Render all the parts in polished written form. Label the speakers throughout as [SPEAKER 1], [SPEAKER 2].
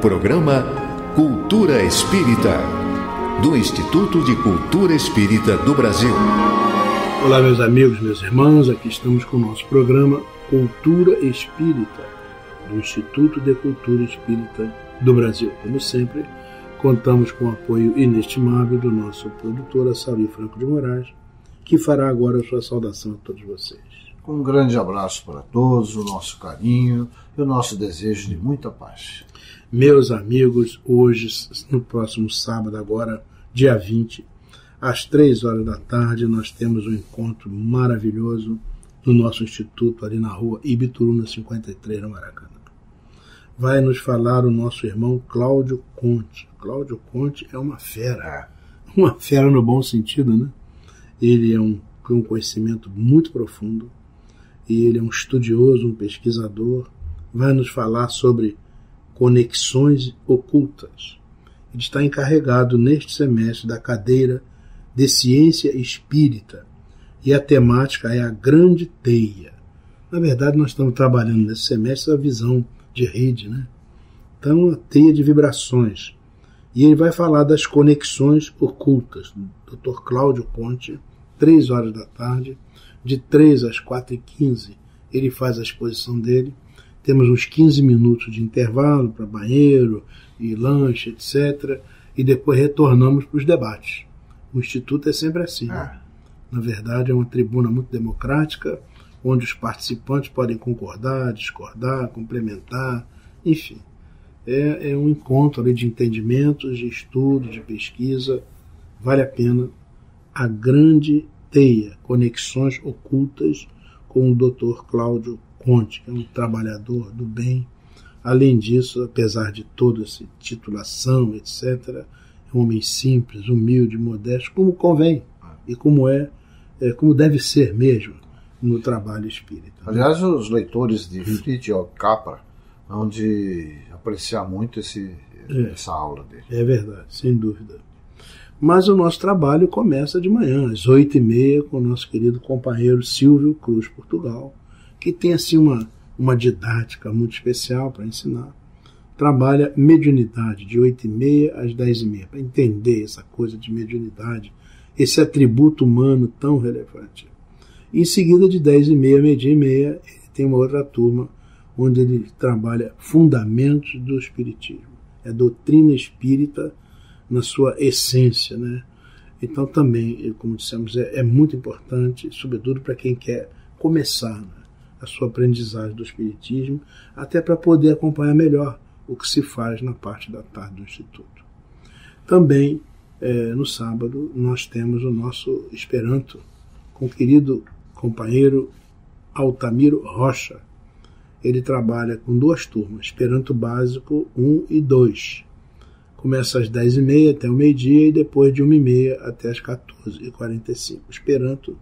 [SPEAKER 1] programa Cultura Espírita, do Instituto de Cultura Espírita do Brasil.
[SPEAKER 2] Olá, meus amigos, meus irmãos, aqui estamos com o nosso programa Cultura Espírita, do Instituto de Cultura Espírita do Brasil. Como sempre, contamos com o apoio inestimável do nosso produtor, Assauri Franco de Moraes, que fará agora a sua saudação a todos vocês.
[SPEAKER 3] Um grande abraço para todos, o nosso carinho e o nosso desejo de muita paz.
[SPEAKER 2] Meus amigos, hoje, no próximo sábado, agora, dia 20, às 3 horas da tarde, nós temos um encontro maravilhoso no nosso instituto, ali na rua Ibituruna 53, no Maracanã. Vai nos falar o nosso irmão Cláudio Conte. Cláudio Conte é uma fera no bom sentido, né? Ele é um conhecimento muito profundo, e ele é um estudioso, um pesquisador. Vai nos falar sobre conexões ocultas. Ele está encarregado neste semestre da cadeira de Ciência Espírita, e a temática é a Grande Teia. Na verdade, nós estamos trabalhando nesse semestre a visão de rede, né? Então, a teia de vibrações. E ele vai falar das conexões ocultas. Dr. Cláudio Conte, 3 horas da tarde, de 3 às 4h15, ele faz a exposição dele. Temos uns 15 minutos de intervalo para banheiro e lanche, etc. E depois retornamos para os debates. O Instituto é sempre assim. Né? Na verdade, é uma tribuna muito democrática, onde os participantes podem concordar, discordar, complementar, enfim. É um encontro ali de entendimentos, de estudo, de pesquisa. Vale a pena. A Grande Teia, Conexões Ocultas, com o Dr. Cláudio Conte, que é um trabalhador do bem. Além disso, apesar de toda essa titulação, etc., é um homem simples, humilde, modesto, como convém e como deve ser mesmo no trabalho espírita.
[SPEAKER 3] Aliás, os leitores de Fritjof Capra vão de apreciar muito essa aula dele. É
[SPEAKER 2] verdade, sem dúvida. Mas o nosso trabalho começa de manhã, às 8h30, com o nosso querido companheiro Silvio Cruz Portugal, que tem assim uma didática muito especial para ensinar. Trabalha mediunidade de 8h30 às 10h30, para entender essa coisa de mediunidade, esse atributo humano tão relevante. Em seguida, de 10h30 a meio-dia e meia, ele tem uma outra turma, onde ele trabalha fundamentos do espiritismo. É a doutrina espírita na sua essência, né? Então também, como dissemos, é muito importante, sobretudo para quem quer começar, né, a sua aprendizagem do espiritismo, até para poder acompanhar melhor o que se faz na parte da tarde do Instituto. Também, no sábado, nós temos o nosso Esperanto, com o querido companheiro Altamiro Rocha. Ele trabalha com 2 turmas, Esperanto Básico 1 e 2. Começa às 10h30 até o meio-dia e depois de 1h30 até as 14h45. O Esperanto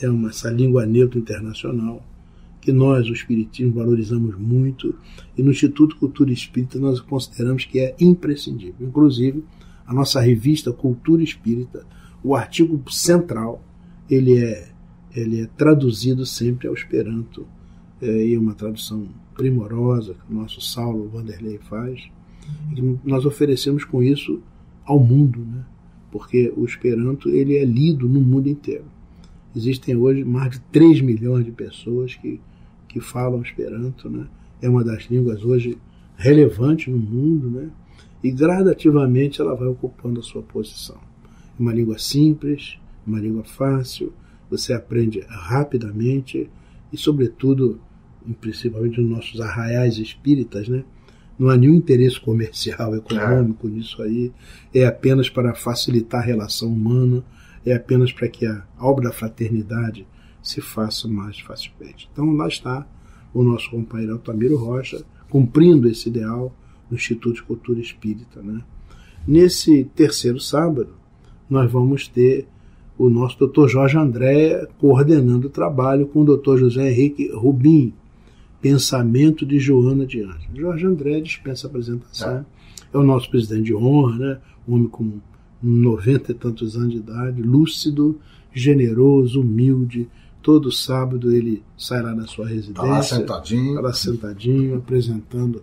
[SPEAKER 2] é essa língua neutra internacional que nós, o Espiritismo, valorizamos muito, e no Instituto Cultura Espírita nós consideramos que é imprescindível. Inclusive, a nossa revista Cultura Espírita, o artigo central, ele é traduzido sempre ao Esperanto, e é uma tradução primorosa que o nosso Saulo Vanderlei faz. E nós oferecemos com isso ao mundo, né? Porque o Esperanto ele é lido no mundo inteiro. Existem hoje mais de 3 milhões de pessoas que falam Esperanto, né? É uma das línguas hoje relevantes no mundo, né? E gradativamente ela vai ocupando a sua posição. É uma língua simples, uma língua fácil, você aprende rapidamente e, sobretudo, principalmente nos nossos arraiais espíritas, né? Não há nenhum interesse comercial, econômico nisso aí, é apenas para facilitar a relação humana, é apenas para que a obra da fraternidade se faça mais facilmente. Então lá está o nosso companheiro Altamiro Rocha, cumprindo esse ideal no Instituto de Cultura Espírita, né? Nesse terceiro sábado, nós vamos ter o nosso Dr. Jorge Andréa coordenando o trabalho com o Dr. José Henrique Rubim, Pensamento de Joana de Ângeles. Jorge André dispensa apresentação. É o nosso presidente de honra, né? Um homem com 90 e tantos anos de idade, lúcido, generoso, humilde. Todo sábado ele sai lá na sua residência.
[SPEAKER 3] Está lá sentadinho,
[SPEAKER 2] apresentando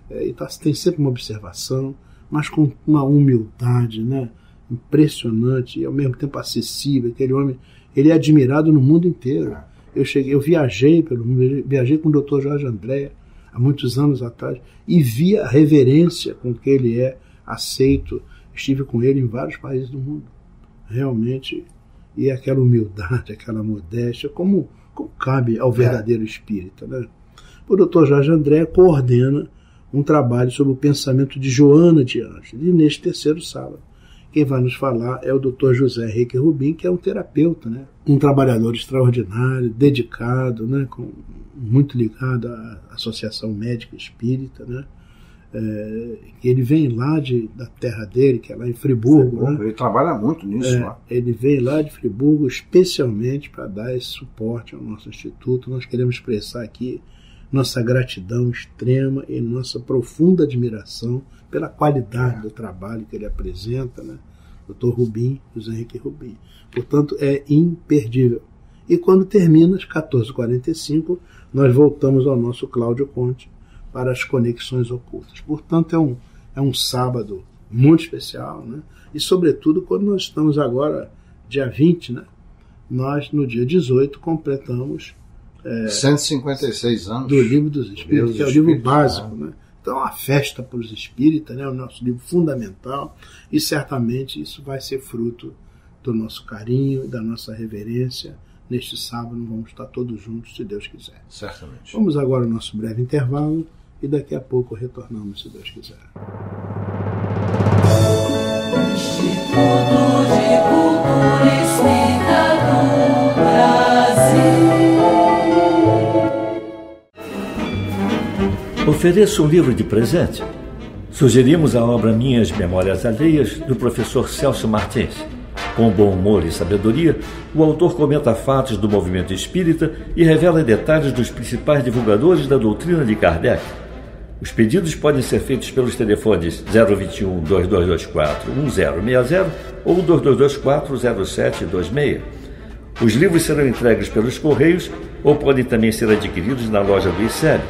[SPEAKER 2] e tem sempre uma observação, mas com uma humildade, né, impressionante e ao mesmo tempo acessível. Aquele homem, ele é admirado no mundo inteiro. Eu viajei pelo mundo, viajei com o Dr. Jorge André há muitos anos atrás e vi a reverência com que ele é aceito. Estive com ele em vários países do mundo, realmente, e aquela humildade, aquela modéstia, como cabe ao verdadeiro espírita, né? O Dr. Jorge André coordena um trabalho sobre o pensamento de Joana de Ângeles, e neste terceiro sábado quem vai nos falar é o Dr. José Henrique Rubim, que é um terapeuta, né? Um trabalhador extraordinário, dedicado, né? Muito ligado à Associação Médica Espírita, né? Ele vem lá da terra dele, que é lá em Friburgo. Né?
[SPEAKER 3] Ele trabalha muito nisso lá.
[SPEAKER 2] Ele vem lá de Friburgo especialmente para dar esse suporte ao nosso instituto. Nós queremos expressar aqui nossa gratidão extrema e nossa profunda admiração pela qualidade do trabalho que ele apresenta, né? Dr. Rubim, José Henrique Rubim. Portanto, é imperdível. E quando termina, às 14h45, nós voltamos ao nosso Cláudio Conte para as conexões ocultas. Portanto, é um sábado muito especial, né? E, sobretudo, quando nós estamos agora, dia 20, né? Nós, no dia 18, completamos
[SPEAKER 3] 156 anos
[SPEAKER 2] do Livro dos Espíritos, que é o livro básico, né? Então, é uma festa para os espíritas, né? O nosso livro fundamental, e certamente isso vai ser fruto do nosso carinho e da nossa reverência. Neste sábado vamos estar todos juntos, se Deus quiser.
[SPEAKER 3] Certamente.
[SPEAKER 2] Vamos agora ao nosso breve intervalo e daqui a pouco retornamos, se Deus quiser.
[SPEAKER 4] Instituto de Cultura Espírita do Brasil.
[SPEAKER 5] Ofereço um livro de presente. Sugerimos a obra Minhas Memórias Alheias, do professor Celso Martins. Com bom humor e sabedoria, o autor comenta fatos do movimento espírita e revela detalhes dos principais divulgadores da doutrina de Kardec. Os pedidos podem ser feitos pelos telefones 021 2224 1060 ou 2224 0726. Os livros serão entregues pelos Correios ou podem também ser adquiridos na loja do ICEB.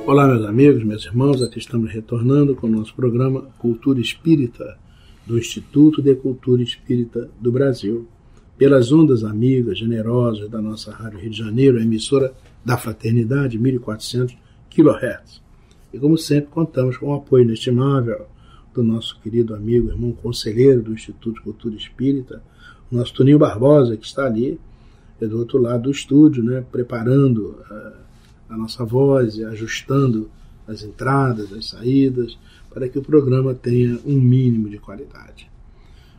[SPEAKER 2] Olá, meus amigos, meus irmãos, aqui estamos retornando com o nosso programa Cultura Espírita, do Instituto de Cultura Espírita do Brasil, pelas ondas amigas, generosas da nossa Rádio Rio de Janeiro, a emissora da Fraternidade, 1400 kHz. E como sempre, contamos com o apoio inestimável do nosso querido amigo, irmão conselheiro do Instituto de Cultura Espírita, o nosso Toninho Barbosa, que está ali, do outro lado do estúdio, né, preparando a nossa voz e ajustando as entradas, as saídas, para que o programa tenha um mínimo de qualidade.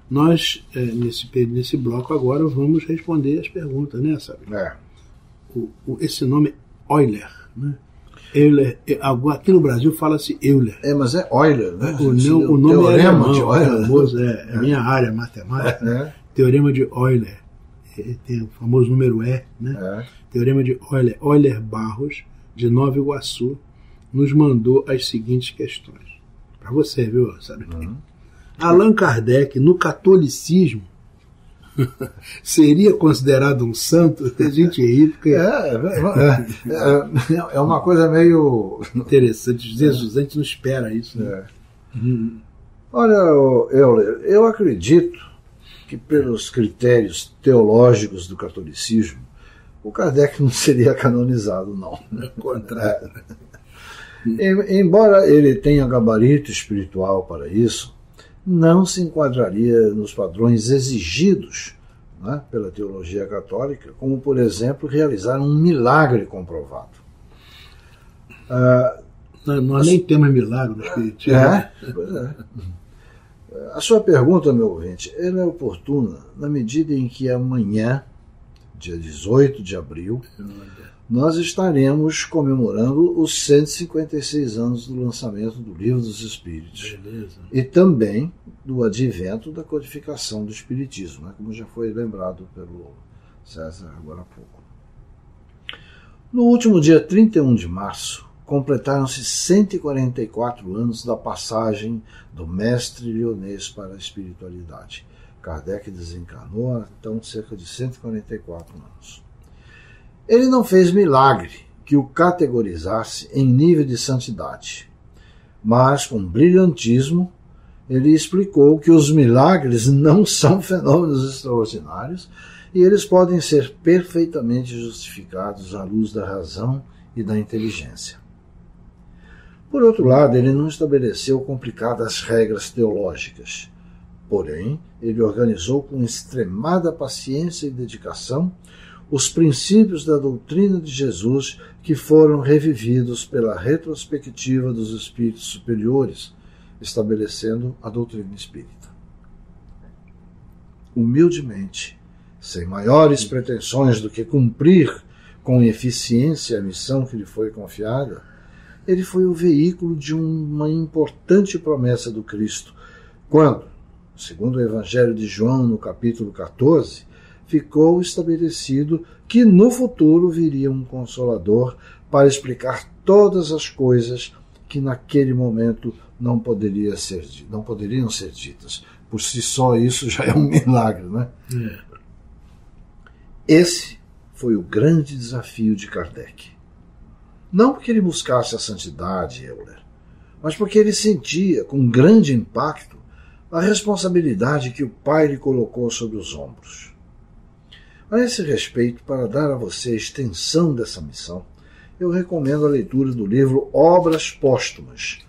[SPEAKER 2] Nós, nesse bloco agora, vamos responder as perguntas, né, sabe? Esse nome é Euler, né? Euler, aqui no Brasil fala-se Euler.
[SPEAKER 3] Mas é Euler, né?
[SPEAKER 2] O nome é alemão,
[SPEAKER 3] de Euler,
[SPEAKER 2] famoso, a minha área matemática, Teorema de Euler. Tem o famoso número E, né? Teorema de Euler. Euler Barros, de Nova Iguaçu, nos mandou as seguintes questões. Para você, viu? Sabe? Allan Kardec, no catolicismo, seria considerado um santo? A gente ri, porque
[SPEAKER 3] é uma coisa meio
[SPEAKER 2] interessante. Jesus, a gente não espera isso. Né?
[SPEAKER 3] Olha, Euler, eu acredito que pelos critérios teológicos do catolicismo, o Kardec não seria canonizado, não.
[SPEAKER 2] Ao contrário.
[SPEAKER 3] Embora ele tenha gabarito espiritual para isso, não se enquadraria nos padrões exigidos, né, pela teologia católica, como, por exemplo, realizar um milagre comprovado.
[SPEAKER 2] Nós nem temos milagre no espiritismo.
[SPEAKER 3] Pois é. A sua pergunta, meu ouvinte, ela é oportuna na medida em que amanhã, dia 18 de abril, nós estaremos comemorando os 156 anos do lançamento do Livro dos Espíritos.
[SPEAKER 2] Beleza.
[SPEAKER 3] E também do advento da codificação do Espiritismo, né, como já foi lembrado pelo César agora há pouco. No último dia 31 de março, completaram-se 144 anos da passagem do mestre Lyonês para a espiritualidade. Kardec desencarnou há, então, cerca de 144 anos. Ele não fez milagre que o categorizasse em nível de santidade, mas, com brilhantismo, ele explicou que os milagres não são fenômenos extraordinários e eles podem ser perfeitamente justificados à luz da razão e da inteligência. Por outro lado, ele não estabeleceu complicadas regras teológicas. Porém, ele organizou com extremada paciência e dedicação os princípios da doutrina de Jesus que foram revividos pela retrospectiva dos espíritos superiores, estabelecendo a doutrina espírita. Humildemente, sem maiores pretensões do que cumprir com eficiência a missão que lhe foi confiada, ele foi o veículo de uma importante promessa do Cristo, quando, segundo o Evangelho de João, no capítulo 14, ficou estabelecido que no futuro viria um Consolador para explicar todas as coisas que naquele momento não poderiam ser ditas. Por si só isso já é um milagre, né? Esse foi o grande desafio de Kardec. Não porque ele buscasse a santidade, Euler, mas porque ele sentia, com grande impacto, a responsabilidade que o Pai lhe colocou sobre os ombros. A esse respeito, para dar a você a extensão dessa missão, eu recomendo a leitura do livro Obras Póstumas,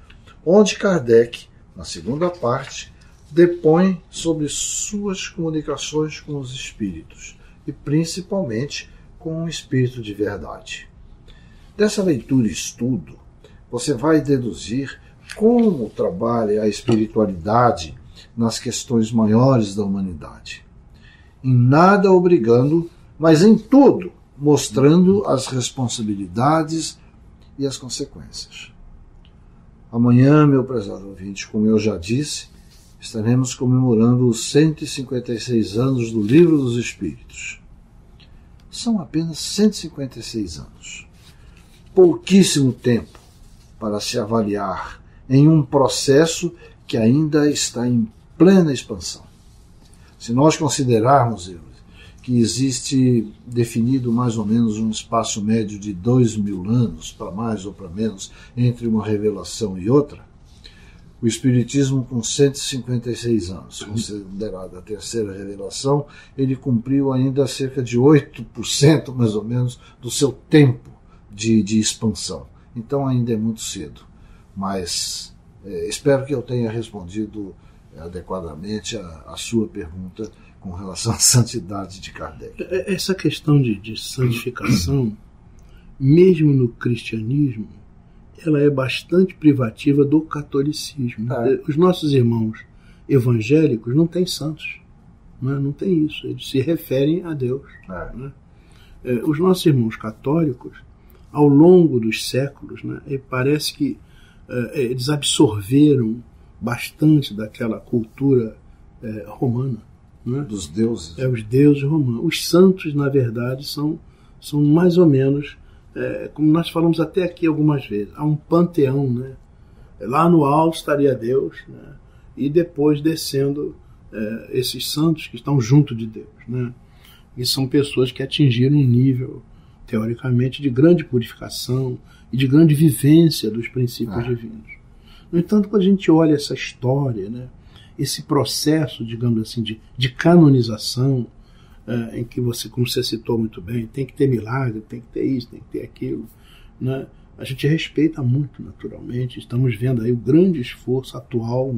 [SPEAKER 3] onde Kardec, na segunda parte, depõe sobre suas comunicações com os espíritos, e principalmente com o espírito de verdade. Dessa leitura e estudo, você vai deduzir como trabalha a espiritualidade nas questões maiores da humanidade. Em nada obrigando, mas em tudo mostrando as responsabilidades e as consequências. Amanhã, meu prezado ouvinte, como eu já disse, estaremos comemorando os 156 anos do Livro dos Espíritos. São apenas 156 anos. Pouquíssimo tempo para se avaliar em um processo que ainda está em plena expansão. Se nós considerarmos que existe definido mais ou menos um espaço médio de 2000 anos, para mais ou para menos, entre uma revelação e outra, o Espiritismo, com 156 anos, considerada a terceira revelação, ele cumpriu ainda cerca de 8%, mais ou menos, do seu tempo de expansão. Então ainda é muito cedo. Mas espero que eu tenha respondido adequadamente a sua pergunta com relação à santidade de Kardec.
[SPEAKER 2] Essa questão de santificação, mesmo no cristianismo, ela é bastante privativa do catolicismo. Os nossos irmãos evangélicos não têm santos. Não tem isso. Eles se referem a Deus. Né? Os nossos irmãos católicos, ao longo dos séculos, parece que eles absorveram bastante daquela cultura romana.
[SPEAKER 3] Dos deuses.
[SPEAKER 2] Os deuses romanos. Os santos, na verdade, são mais ou menos, como nós falamos até aqui algumas vezes, há um panteão. Lá no alto estaria Deus, e depois descendo esses santos que estão junto de Deus. E são pessoas que atingiram um nível, teoricamente, de grande purificação e de grande vivência dos princípios divinos. No entanto, quando a gente olha essa história, esse processo, digamos assim, de canonização, em que você, como você citou muito bem, tem que ter milagre, tem que ter isso, tem que ter aquilo, a gente respeita muito, naturalmente. Estamos vendo aí o grande esforço atual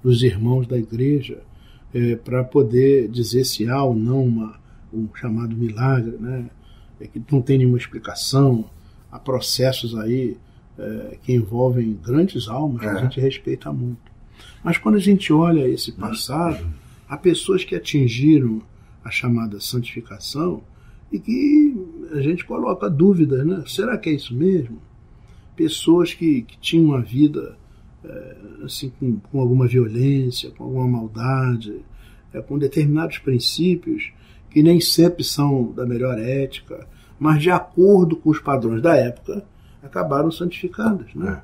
[SPEAKER 2] dos irmãos da igreja para poder dizer se há ou não um chamado milagre, que não tem nenhuma explicação. Há processos aí que envolvem grandes almas que a gente respeita muito. Mas quando a gente olha esse passado, há pessoas que atingiram a chamada santificação e que a gente coloca dúvidas, será que é isso mesmo? Pessoas que tinham uma vida assim, com alguma violência, com alguma maldade, com determinados princípios que nem sempre são da melhor ética, mas de acordo com os padrões da época, acabaram santificadas, né?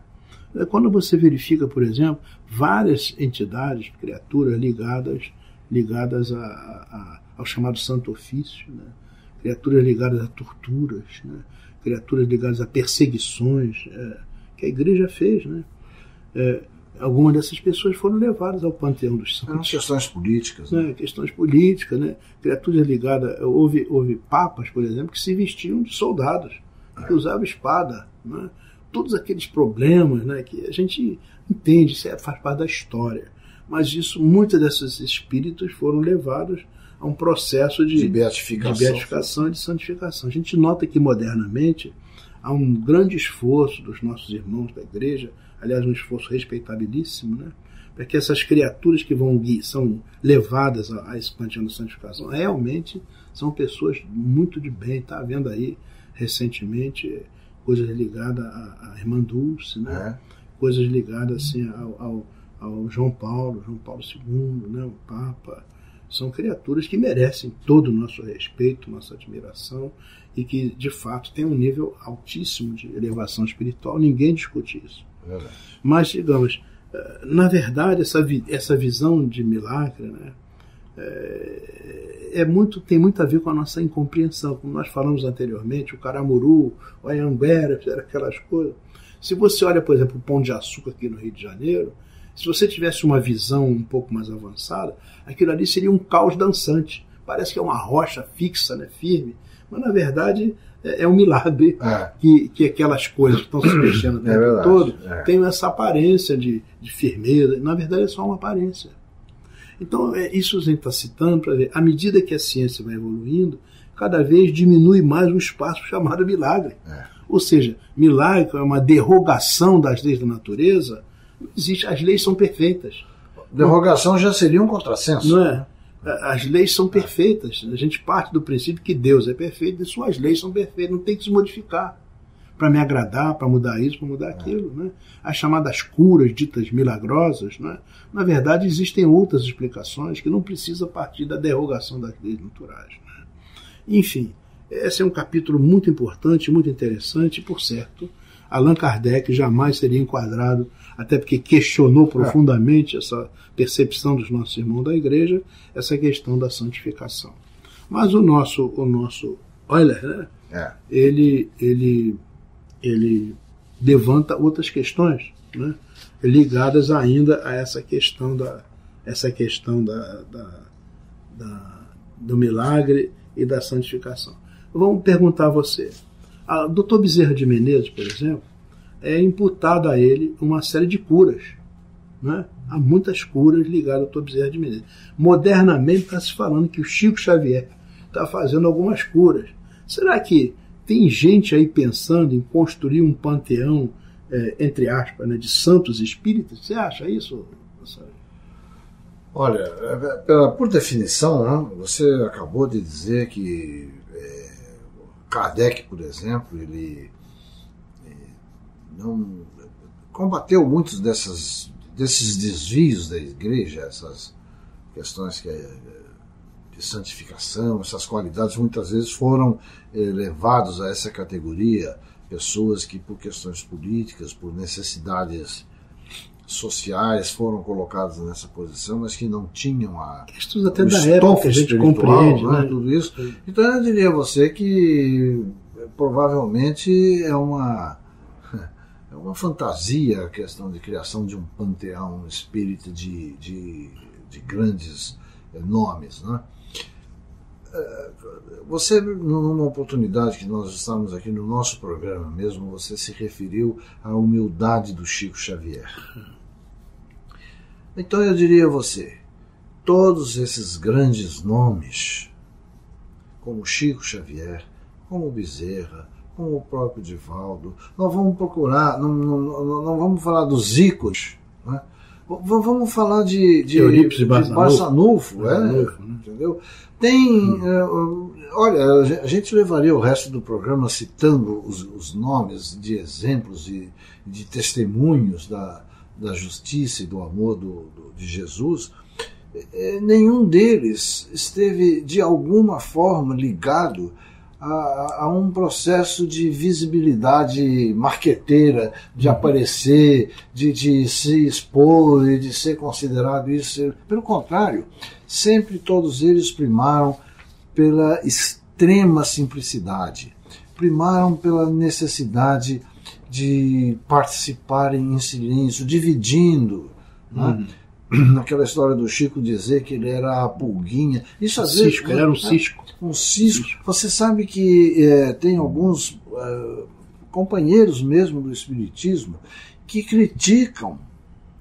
[SPEAKER 2] Quando você verifica, por exemplo, várias entidades, criaturas ligadas ao chamado Santo Ofício, né? Criaturas ligadas a torturas, né? Criaturas ligadas a perseguições, que a igreja fez, né? Algumas dessas pessoas foram levadas ao panteão dos santos.
[SPEAKER 3] Eram questões políticas. Né?
[SPEAKER 2] Questões políticas, né? Criaturas ligadas... Houve papas, por exemplo, que se vestiam de soldados, que usavam espada, né? Todos aqueles problemas, né, que a gente entende, isso faz parte da história. Mas muitos desses espíritos foram levados a um processo de beatificação e de santificação. A gente nota que, modernamente, há um grande esforço dos nossos irmãos da igreja, aliás, um esforço respeitabilíssimo, né, para que essas criaturas que são levadas a esse panteão da santificação realmente são pessoas muito de bem. Está havendo aí, recentemente, coisas ligadas à Irmã Dulce, né? Coisas ligadas assim, ao João Paulo II, né? O Papa. São criaturas que merecem todo o nosso respeito, nossa admiração, e que, de fato, têm um nível altíssimo de elevação espiritual. Ninguém discute isso. Mas, digamos, na verdade, essa visão de milagre, né, tem muito a ver com a nossa incompreensão. Como nós falamos anteriormente, o Caramuru, o Anhanguera, aquelas coisas. Se você olha, por exemplo, o Pão de Açúcar aqui no Rio de Janeiro, se você tivesse uma visão um pouco mais avançada, aquilo ali seria um caos dançante. Parece que é uma rocha fixa, né, firme, mas na verdade é um milagre que aquelas coisas que estão se mexendo o tempo todo tenham essa aparência de firmeza. Na verdade é só uma aparência. Então, isso a gente está citando para ver, à medida que a ciência vai evoluindo, cada vez diminui mais um espaço chamado milagre. Ou seja, milagre é uma derrogação das leis da natureza. Não existe, as leis são perfeitas.
[SPEAKER 3] Derrogação já seria um contrassenso.
[SPEAKER 2] Não é? As leis são perfeitas. A gente parte do princípio que Deus é perfeito e suas leis são perfeitas, não tem que se modificar para me agradar, para mudar isso, para mudar aquilo. Né? As chamadas curas ditas milagrosas, né? Na verdade existem outras explicações que não precisa partir da derrogação das leis naturais. Né? Enfim, esse é um capítulo muito importante, muito interessante, e, por certo, Allan Kardec jamais seria enquadrado, até porque questionou profundamente essa percepção dos nossos irmãos da igreja, essa questão da santificação. Mas o nosso Euler, né? Ele levanta outras questões, né, ligadas ainda a essa questão do milagre e da santificação. Vamos perguntar a você. O Dr. Bezerra de Menezes, por exemplo, é imputado a ele uma série de curas. Né? Há muitas curas ligadas ao Dr. Bezerra de Menezes. Modernamente está se falando que o Chico Xavier está fazendo algumas curas. Será que tem gente aí pensando em construir um panteão, entre aspas, né, de santos espíritas? Você acha isso?
[SPEAKER 3] Olha, por definição, né, você acabou de dizer que Kardec, por exemplo, ele não combateu muitos desses desvios da igreja, essas questões de santificação, essas qualidades muitas vezes foram levados a essa categoria pessoas que por questões políticas, por necessidades sociais foram colocadas nessa posição, mas que não tinham
[SPEAKER 2] questões até da época que a gente compreende, né?
[SPEAKER 3] Tudo isso. Então eu diria a você que provavelmente é uma fantasia a questão de criação de um panteão espírita de grandes nomes, né? Você, numa oportunidade que nós estávamos aqui no nosso programa mesmo, você se referiu à humildade do Chico Xavier. Então eu diria a você, todos esses grandes nomes, como Chico Xavier, como Bezerra, como o próprio Divaldo, nós vamos procurar, não vamos falar dos ícones, né? Vamos falar de Barçanufo, entendeu? Tem, olha, a gente levaria o resto do programa citando os nomes de exemplos e de testemunhos da justiça e do amor de Jesus. Nenhum deles esteve de alguma forma ligado a um processo de visibilidade marqueteira, de aparecer, de se expor e de ser considerado isso. Pelo contrário, sempre todos eles primaram pela extrema simplicidade, primaram pela necessidade de participarem em silêncio, dividindo, né? Aquela história do Chico dizer que ele era a pulguinha. Isso às vezes
[SPEAKER 2] Cisco, ele era um cisco.
[SPEAKER 3] Um cisco. Você sabe que tem alguns companheiros mesmo do Espiritismo que criticam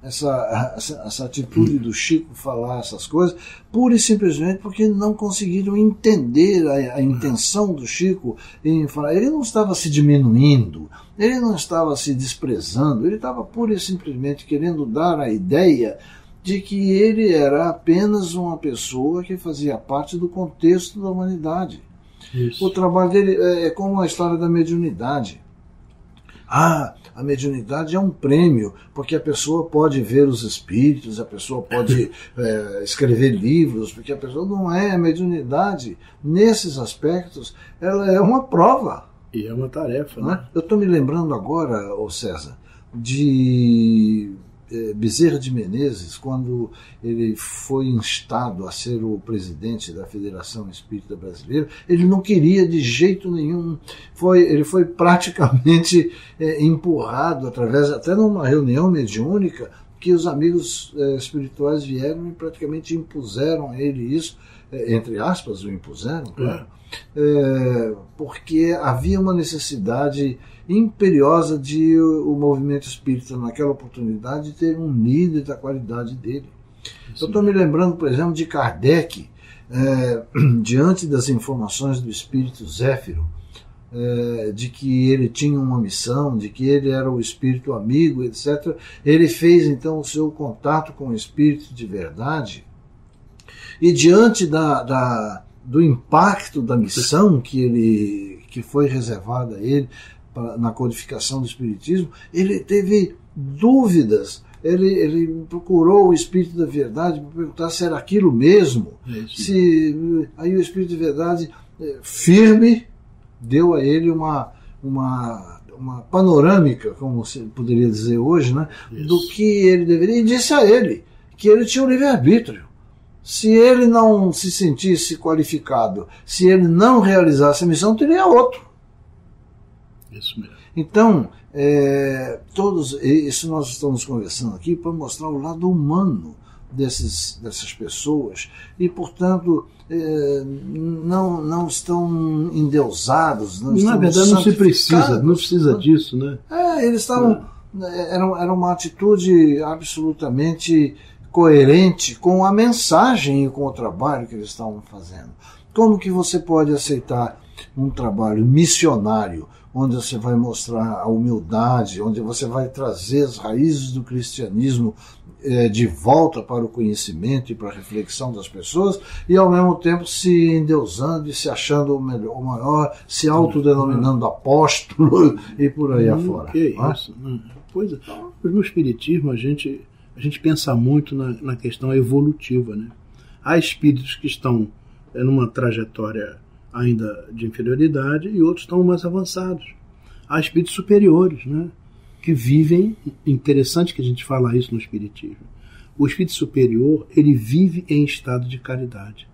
[SPEAKER 3] essa atitude do Chico falar essas coisas, pura e simplesmente porque não conseguiram entender a intenção do Chico em falar. Ele não estava se diminuindo, ele não estava se desprezando, ele estava pura e simplesmente querendo dar a ideia de que ele era apenas uma pessoa que fazia parte do contexto da humanidade.
[SPEAKER 2] Isso.
[SPEAKER 3] O trabalho dele é como a história da mediunidade. A mediunidade é um prêmio, porque a pessoa pode ver os espíritos, a pessoa pode escrever livros, porque a pessoa não é. A mediunidade, nesses aspectos, ela é uma prova.
[SPEAKER 2] E é uma tarefa,
[SPEAKER 3] né?
[SPEAKER 2] né?
[SPEAKER 3] Eu estou me lembrando agora, César, de Bezerra de Menezes, quando ele foi instado a ser o presidente da Federação Espírita Brasileira. Ele não queria de jeito nenhum, ele foi praticamente empurrado através, até numa reunião mediúnica, que os amigos espirituais vieram e praticamente impuseram a ele isso, entre aspas, o impuseram, claro, porque havia uma necessidade imperiosa de o movimento espírita, naquela oportunidade, ter um líder da qualidade dele. Eu estou me lembrando, por exemplo, de Kardec, diante das informações do espírito Zéfiro, de que ele tinha uma missão, de que ele era o espírito amigo, etc. Ele fez então o seu contato com o espírito de verdade, e diante do impacto da missão que foi reservada a ele na codificação do Espiritismo, ele teve dúvidas. Ele procurou o Espírito da Verdade para perguntar se era aquilo mesmo. Aí o Espírito de Verdade, firme, deu a ele uma panorâmica, como se poderia dizer hoje, né, do que ele deveria, e disse a ele que ele tinha o livre-arbítrio. Se ele não se sentisse qualificado, se ele não realizasse a missão, teria outro.
[SPEAKER 2] Isso mesmo.
[SPEAKER 3] Então, isso nós estamos conversando aqui para mostrar o lado humano dessas pessoas e, portanto, não estão endeusados.
[SPEAKER 2] Na verdade, não precisa disso, né?
[SPEAKER 3] Eles estavam. Era uma atitude absolutamente coerente com a mensagem e com o trabalho que eles estavam fazendo. Como que você pode aceitar um trabalho missionário, onde você vai mostrar a humildade, onde você vai trazer as raízes do cristianismo de volta para o conhecimento e para a reflexão das pessoas, e ao mesmo tempo se endeusando e se achando o maior, se autodenominando apóstolo e por aí afora.
[SPEAKER 2] Isso. Pois é. No Espiritismo a gente pensa muito na questão evolutiva, né? Há espíritos que estão numa trajetória ainda de inferioridade e outros estão mais avançados. Há espíritos superiores, né, que vivem. Interessante que a gente fala isso no Espiritismo. O espírito superior, ele vive em estado de caridade.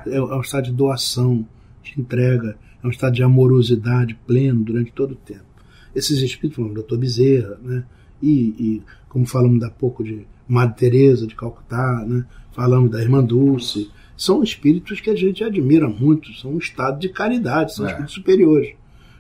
[SPEAKER 2] É um estado de doação, de entrega, é um estado de amorosidade pleno durante todo o tempo. Esses espíritos, como o Dr. Bezerra, né, e como falamos há pouco de Madre Teresa de Calcutá, né, falamos da Irmã Dulce, são espíritos que a gente admira muito, são um estado de caridade, são espíritos superiores.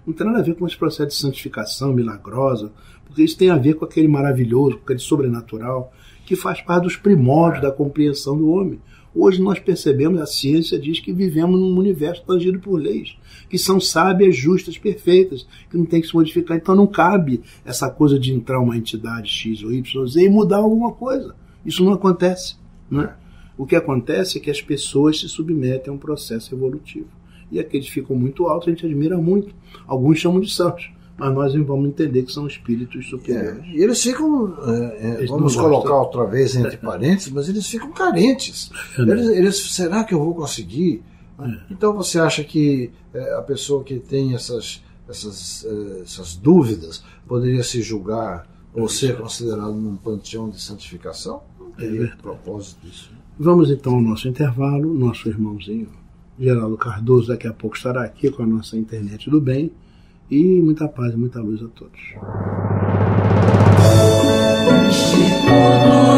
[SPEAKER 2] Não tem nada a ver com esse processo de santificação milagrosa, porque isso tem a ver com aquele maravilhoso, com aquele sobrenatural, que faz parte dos primórdios da compreensão do homem. Hoje nós percebemos, a ciência diz que vivemos num universo tangido por leis, que são sábias, justas, perfeitas, que não tem que se modificar. Então não cabe essa coisa de entrar uma entidade X ou Y, Z e mudar alguma coisa. Isso não acontece, né? O que acontece é que as pessoas se submetem a um processo evolutivo. E aqueles ficam muito altos, a gente admira muito. Alguns chamam de santos, mas nós vamos entender que são espíritos superiores.
[SPEAKER 3] E eles ficam, vamos colocar outra vez entre parênteses, mas eles ficam carentes. Será que eu vou conseguir Né? Então você acha que a pessoa que tem essas dúvidas poderia se julgar ou ser considerado num panteão de santificação? Não teria propósito disso.
[SPEAKER 2] Vamos então ao nosso intervalo. Nosso irmãozinho Geraldo Cardoso daqui a pouco estará aqui com a nossa internet do bem. E muita paz e muita luz a todos.
[SPEAKER 4] Instituto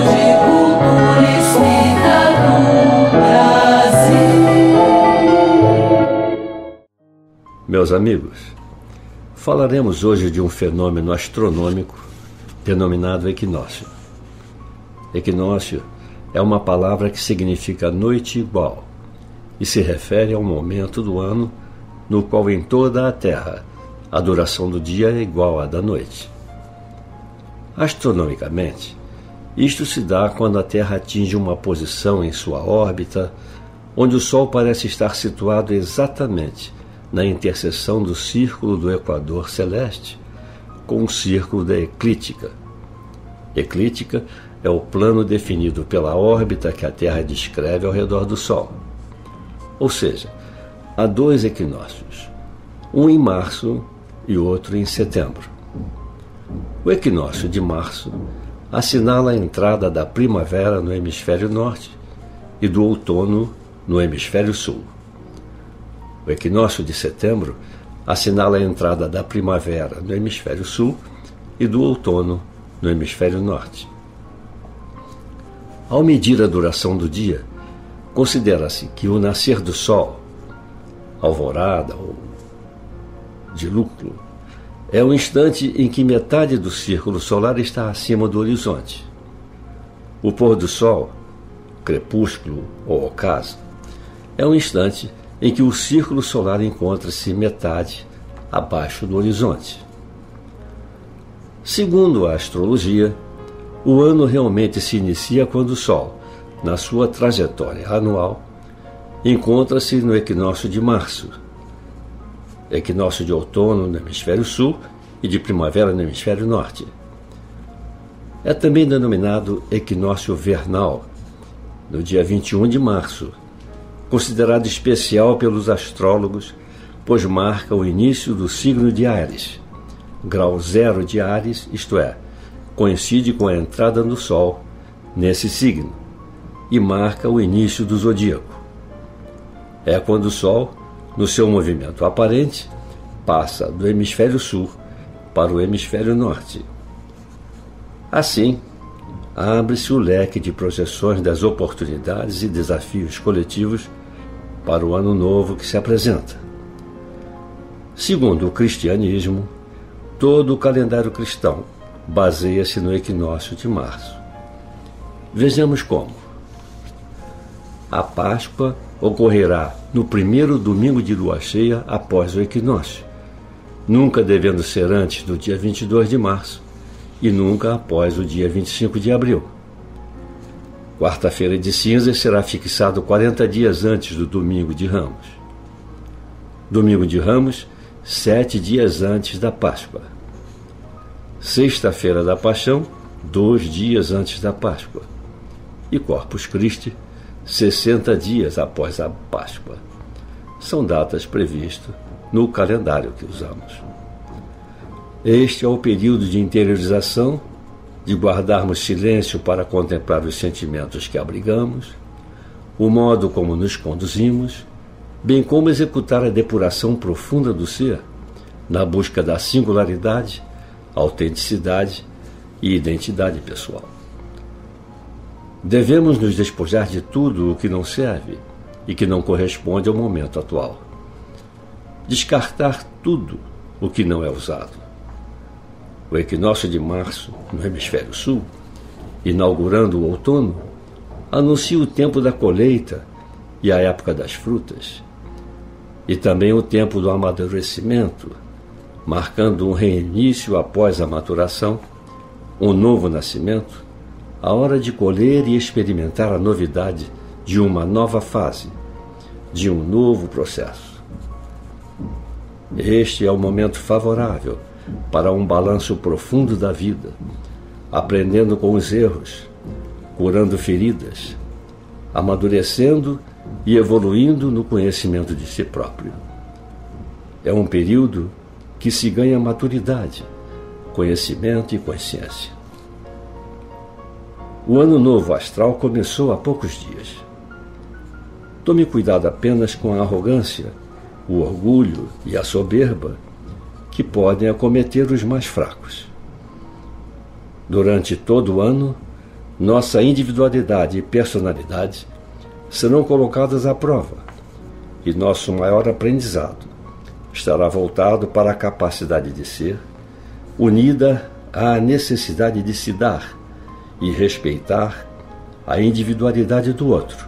[SPEAKER 4] de Cultura Espírita do Brasil.
[SPEAKER 5] Meus amigos, falaremos hoje de um fenômeno astronômico denominado equinócio. Equinócio é uma palavra que significa noite igual e se refere ao momento do ano no qual em toda a Terra a duração do dia é igual à da noite. Astronomicamente, isto se dá quando a Terra atinge uma posição em sua órbita onde o Sol parece estar situado exatamente na interseção do círculo do equador celeste com o círculo da eclíptica. Eclíptica é o plano definido pela órbita que a Terra descreve ao redor do Sol. Ou seja, há 2 equinócios, um em março e outro em setembro. O equinócio de março assinala a entrada da primavera no hemisfério norte e do outono no hemisfério sul. O equinócio de setembro assinala a entrada da primavera no hemisfério sul e do outono no hemisfério norte. Ao medir a duração do dia, considera-se que o nascer do Sol, alvorada ou dilúculo, é o instante em que metade do círculo solar está acima do horizonte. O pôr do Sol, crepúsculo ou ocaso, é o instante em que o círculo solar encontra-se metade abaixo do horizonte. Segundo a astrologia, o ano realmente se inicia quando o Sol, na sua trajetória anual, encontra-se no equinócio de março, equinócio de outono no hemisfério sul e de primavera no hemisfério norte. É também denominado equinócio vernal, no dia 21 de março, considerado especial pelos astrólogos, pois marca o início do signo de Áries, grau 0 de Áries, isto é, coincide com a entrada do Sol nesse signo e marca o início do zodíaco. É quando o Sol, no seu movimento aparente, passa do hemisfério sul para o hemisfério norte. Assim, abre-se o leque de projeções das oportunidades e desafios coletivos para o ano novo que se apresenta. Segundo o cristianismo, todo o calendário cristão baseia-se no equinócio de março. Vejamos como. A Páscoa ocorrerá no primeiro domingo de lua cheia após o equinócio, nunca devendo ser antes do dia 22 de março e nunca após o dia 25 de abril. Quarta-feira de cinzas será fixado 40 dias antes do domingo de Ramos. Domingo de Ramos, 7 dias antes da Páscoa. Sexta-feira da Paixão, 2 dias antes da Páscoa. E Corpus Christi, 60 dias após a Páscoa. São datas previstas no calendário que usamos. Este é o período de interiorização, de guardarmos silêncio para contemplar os sentimentos que abrigamos, o modo como nos conduzimos, bem como executar a depuração profunda do ser, na busca da singularidade, autenticidade e identidade pessoal. Devemos nos despojar de tudo o que não serve e que não corresponde ao momento atual. Descartar tudo o que não é usado. O equinócio de março, no hemisfério sul, inaugurando o outono, anuncia o tempo da colheita e a época das frutas, e também o tempo do amadurecimento, marcando um reinício após a maturação, um novo nascimento, a hora de colher e experimentar a novidade de uma nova fase, de um novo processo. Este é o momento favorável para um balanço profundo da vida, aprendendo com os erros, curando feridas, amadurecendo e evoluindo no conhecimento de si próprio. É um período que se ganha maturidade, conhecimento e consciência. O ano novo astral começou há poucos dias. Tome cuidado apenas com a arrogância, o orgulho e a soberba que podem acometer os mais fracos. Durante todo o ano, nossa individualidade e personalidade serão colocadas à prova e nosso maior aprendizado estará voltado para a capacidade de ser, unida à necessidade de se dar e respeitar a individualidade do outro.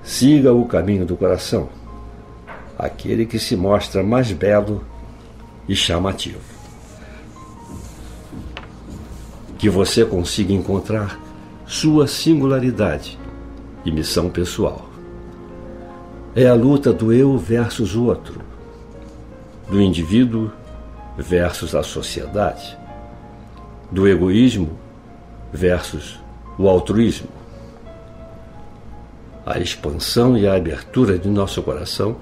[SPEAKER 5] Siga o caminho do coração, aquele que se mostra mais belo e chamativo. Que você consiga encontrar sua singularidade e missão pessoal. É a luta do eu versus o outro, do indivíduo versus a sociedade, do egoísmo versus o altruísmo. A expansão e a abertura de nosso coração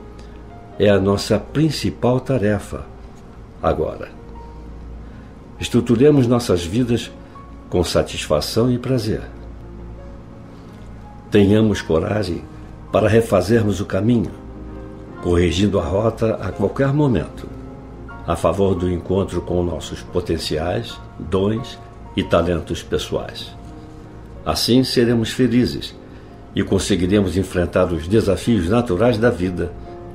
[SPEAKER 5] é a nossa principal tarefa agora. Estruturemos nossas vidas com satisfação e prazer. Tenhamos coragem para refazermos o caminho, corrigindo a rota a qualquer momento, a favor do encontro com nossos potenciais, dons e talentos pessoais. Assim seremos felizes e conseguiremos enfrentar os desafios naturais da vida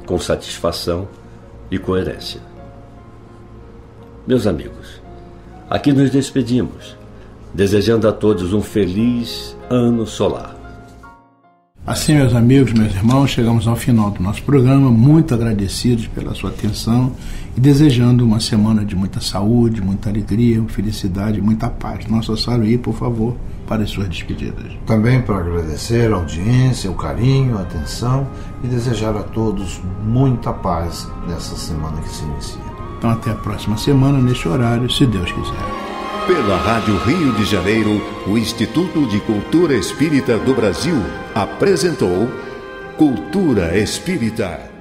[SPEAKER 5] com satisfação e coerência. Meus amigos, aqui nos despedimos, desejando a todos um feliz ano solar.
[SPEAKER 2] Assim, meus amigos, meus irmãos, chegamos ao final do nosso programa, muito agradecidos pela sua atenção e desejando uma semana de muita saúde, muita alegria, felicidade, muita paz. Nosso Saruí, por favor, para as suas despedidas.
[SPEAKER 3] Também para agradecer a audiência, o carinho, a atenção e desejar a todos muita paz nessa semana que se inicia.
[SPEAKER 2] Então até a próxima semana, neste horário, se Deus quiser.
[SPEAKER 1] Pela Rádio Rio de Janeiro, o Instituto de Cultura Espírita do Brasil apresentou Cultura Espírita.